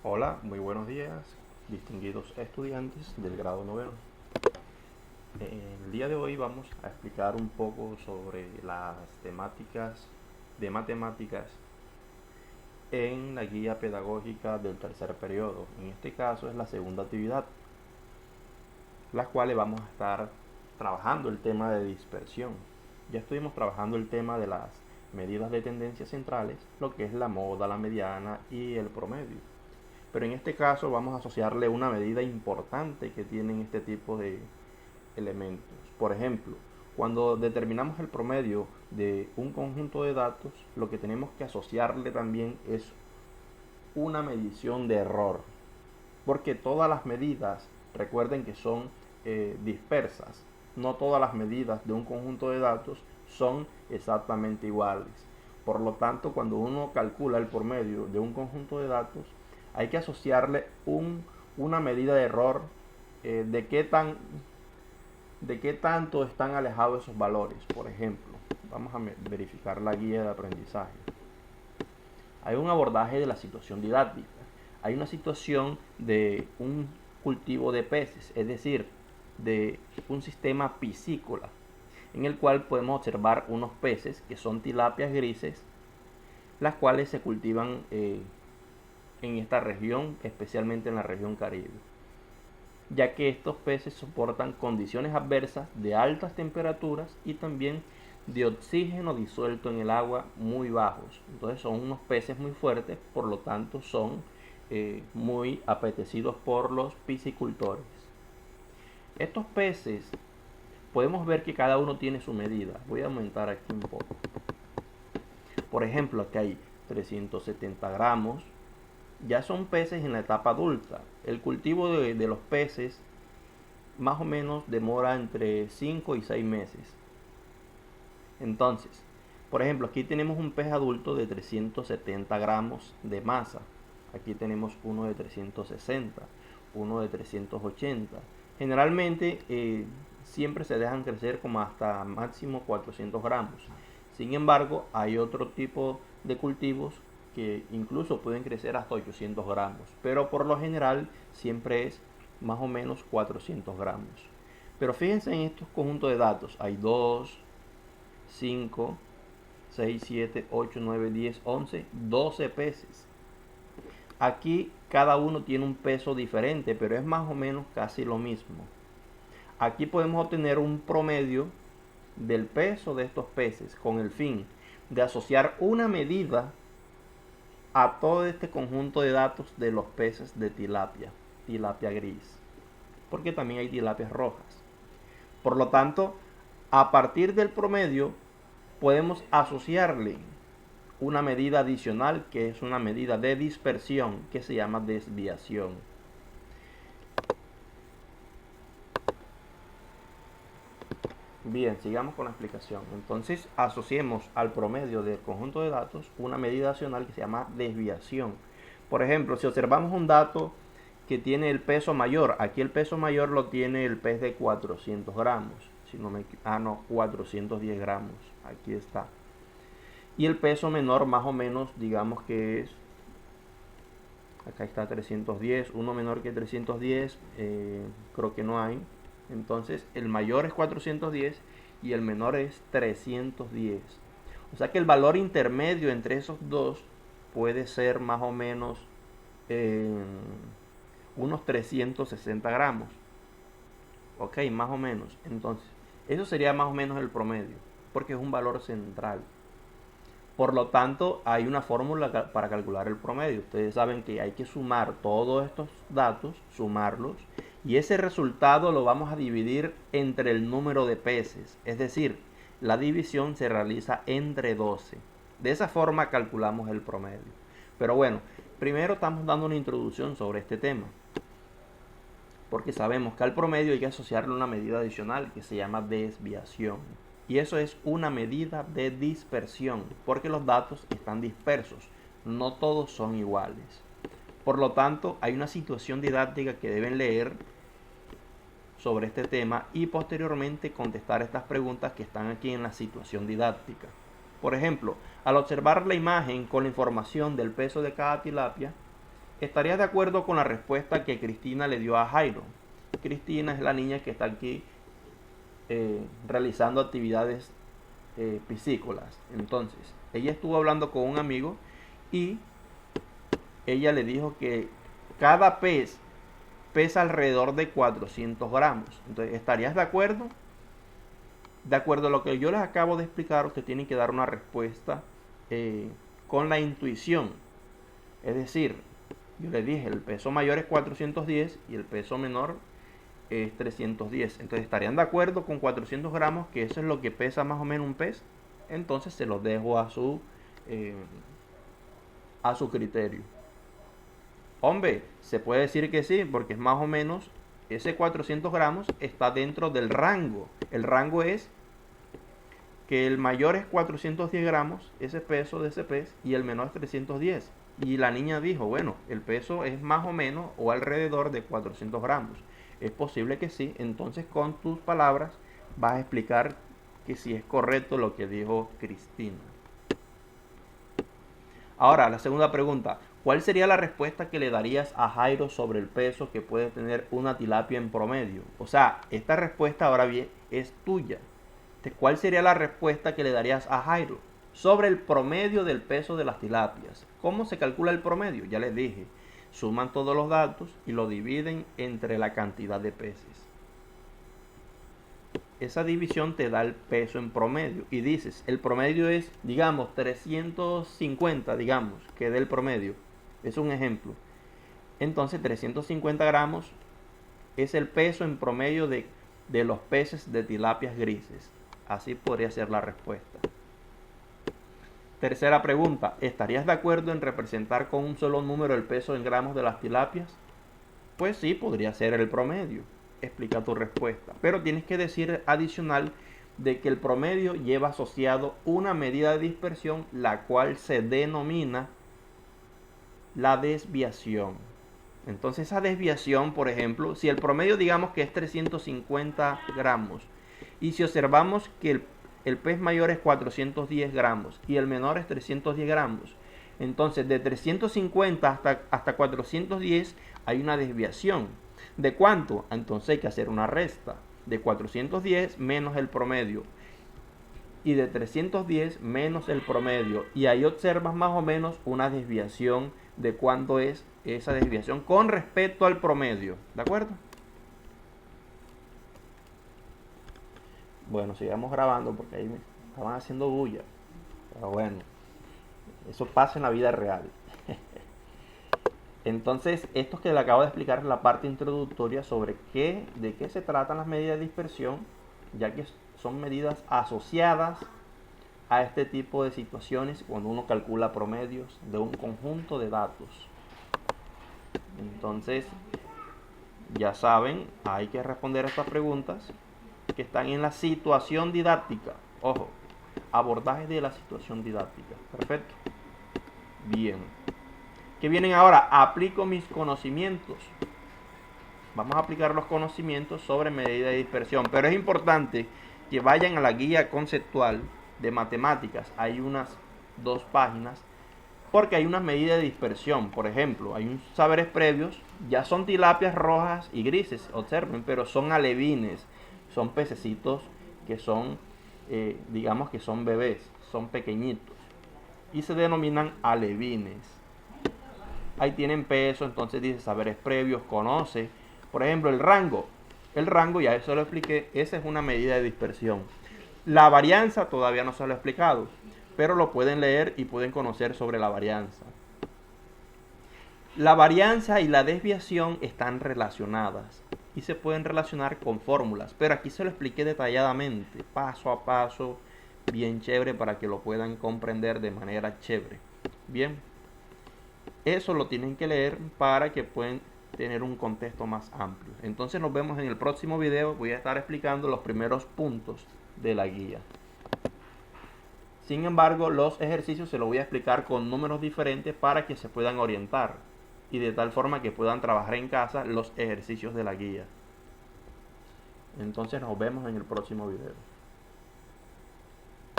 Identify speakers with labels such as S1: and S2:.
S1: Hola, muy buenos días, distinguidos estudiantes del grado noveno. El día de hoy vamos a explicar un poco sobre las temáticas de matemáticas en la guía pedagógica del tercer periodo. En este caso es la segunda actividad, las cuales vamos a estar trabajando el tema de dispersión. Ya estuvimos trabajando el tema de las medidas de tendencia centrales, lo que es la moda, la mediana y el promedio. Pero en este caso vamos a asociarle una medida importante que tienen este tipo de elementos. Por ejemplo, cuando determinamos el promedio de un conjunto de datos, lo que tenemos que asociarle también es una medición de error. Porque todas las medidas, recuerden que son dispersas. No todas las medidas de un conjunto de datos son exactamente iguales. Por lo tanto, cuando uno calcula el promedio de un conjunto de datos, hay que asociarle una medida de error de qué tanto están alejados esos valores. Por ejemplo, vamos a verificar la guía de aprendizaje. Hay un abordaje de la situación didáctica. Hay una situación de un cultivo de peces, es decir, de un sistema piscícola, en el cual podemos observar unos peces que son tilapias grises, las cuales se cultivan en esta región, especialmente en la región Caribe, ya que estos peces soportan condiciones adversas de altas temperaturas y también de oxígeno disuelto en el agua muy bajos. Entonces son unos peces muy fuertes, por lo tanto son muy apetecidos por los piscicultores. Estos peces podemos ver que cada uno tiene su medida. Voy a aumentar aquí un poco. Por ejemplo, aquí hay 370 gramos. Ya son peces en la etapa adulta. El cultivo de los peces más o menos demora entre 5 y 6 meses. Entonces, por ejemplo, aquí tenemos un pez adulto de 370 gramos de masa. Aquí tenemos uno de 360, uno de 380. Generalmente siempre se dejan crecer como hasta máximo 400 gramos. Sin embargo, hay otro tipo de cultivos que incluso pueden crecer hasta 800 gramos. Pero por lo general siempre es más o menos 400 gramos. Pero fíjense en estos conjuntos de datos. Hay 2, 5, 6, 7, 8, 9, 10, 11, 12 peces. Aquí cada uno tiene un peso diferente, pero es más o menos casi lo mismo. Aquí podemos obtener un promedio del peso de estos peces con el fin de asociar una medida a todo este conjunto de datos de los peces de tilapia, tilapia gris, porque también hay tilapias rojas. Por lo tanto, a partir del promedio podemos asociarle una medida adicional que es una medida de dispersión que se llama desviación. Bien, sigamos con la explicación. Entonces, asociemos al promedio del conjunto de datos una medida adicional que se llama desviación. Por ejemplo, si observamos un dato que tiene el peso mayor, aquí el peso mayor lo tiene el pez de 400 gramos. Si no me, 410 gramos. Aquí está. Y el peso menor más o menos, digamos que es, acá está 310, uno menor que 310, creo que no hay. Entonces el mayor es 410 y el menor es 310. O sea que el valor intermedio entre esos dos puede ser más o menos eh, unos 360 gramos. Ok, más o menos. Entonces, eso sería más o menos el promedio, porque es un valor central. Por lo tanto, hay una fórmula para calcular el promedio. Ustedes saben que hay que sumar todos estos datos, sumarlos, y ese resultado lo vamos a dividir entre el número de peces. Es decir, la división se realiza entre 12. De esa forma calculamos el promedio. Pero bueno, primero estamos dando una introducción sobre este tema, porque sabemos que al promedio hay que asociarle una medida adicional que se llama desviación. Y eso es una medida de dispersión, porque los datos están dispersos, no todos son iguales. Por lo tanto, hay una situación didáctica que deben leer sobre este tema y posteriormente contestar estas preguntas que están aquí en la situación didáctica. Por ejemplo, al observar la imagen con la información del peso de cada tilapia, ¿estarías de acuerdo con la respuesta que Cristina le dio a Jairo? Cristina es la niña que está aquí realizando actividades piscícolas. Entonces, ella estuvo hablando con un amigo y ella le dijo que cada pez pesa alrededor de 400 gramos. Entonces, ¿estarías de acuerdo? De acuerdo a lo que yo les acabo de explicar, usted tiene que dar una respuesta con la intuición. Es decir, yo le dije, el peso mayor es 410 y el peso menor es 310. Entonces, ¿estarían de acuerdo con 400 gramos, que eso es lo que pesa más o menos un pez? Entonces, se los dejo a su criterio. Hombre, se puede decir que sí, porque es más o menos, ese 400 gramos está dentro del rango. El rango es que el mayor es 410 gramos, ese peso de ese pez, y el menor es 310. Y la niña dijo, bueno, el peso es más o menos o alrededor de 400 gramos. Es posible que sí. Entonces, con tus palabras vas a explicar que sí es correcto lo que dijo Cristina. Ahora, la segunda pregunta. ¿Cuál sería la respuesta que le darías a Jairo sobre el peso que puede tener una tilapia en promedio? O sea, esta respuesta ahora bien es tuya. ¿Cuál sería la respuesta que le darías a Jairo sobre el promedio del peso de las tilapias? ¿Cómo se calcula el promedio? Ya les dije, suman todos los datos y lo dividen entre la cantidad de peces. Esa división te da el peso en promedio y dices, el promedio es, digamos, 350, digamos, que dé el promedio. Es un ejemplo. Entonces, 350 gramos es el peso en promedio de los peces de tilapias grises. Así podría ser la respuesta. Tercera pregunta. ¿Estarías de acuerdo en representar con un solo número el peso en gramos de las tilapias? Pues sí, podría ser el promedio. Explica tu respuesta. Pero tienes que decir adicional de que el promedio lleva asociado una medida de dispersión, la cual se denomina la desviación. Entonces esa desviación, por ejemplo, si el promedio digamos que es 350 gramos y si observamos que el pez mayor es 410 gramos y el menor es 310 gramos, entonces de 350 hasta 410 hay una desviación. ¿De cuánto? Entonces hay que hacer una resta de 410 menos el promedio y de 310 menos el promedio, y ahí observas más o menos una desviación de cuánto es esa desviación con respecto al promedio. ¿De acuerdo? Bueno, sigamos grabando porque ahí me estaban haciendo bulla. Pero bueno, eso pasa en la vida real. Entonces, esto que le acabo de explicar es la parte introductoria sobre de qué se tratan las medidas de dispersión, ya que son medidas asociadas a este tipo de situaciones cuando uno calcula promedios de un conjunto de datos. Entonces, ya saben, hay que responder a estas preguntas que están en la situación didáctica. Ojo, abordaje de la situación didáctica. Perfecto. Bien. ¿Qué vienen ahora? Aplico mis conocimientos. Vamos a aplicar los conocimientos sobre medida de dispersión. Pero es importante que vayan a la guía conceptual de matemáticas. Hay unas 2 páginas. Porque hay unas medidas de dispersión. Por ejemplo, hay unos saberes previos. Ya son tilapias rojas y grises. Observen, pero son alevines. Son pececitos que son, digamos que son bebés. Son pequeñitos. Y se denominan alevines. Ahí tienen peso, entonces dice saberes previos, conoce. Por ejemplo, el rango. El rango, ya eso lo expliqué, esa es una medida de dispersión. La varianza todavía no se lo he explicado, pero lo pueden leer y pueden conocer sobre la varianza. La varianza y la desviación están relacionadas y se pueden relacionar con fórmulas, pero aquí se lo expliqué detalladamente, paso a paso, bien chévere para que lo puedan comprender de manera chévere. Bien. Eso lo tienen que leer para que puedan tener un contexto más amplio. Entonces nos vemos en el próximo video. Voy a estar explicando los primeros puntos de la guía. Sin embargo, los ejercicios se los voy a explicar con números diferentes para que se puedan orientar y de tal forma que puedan trabajar en casa los ejercicios de la guía. Entonces nos vemos en el próximo video.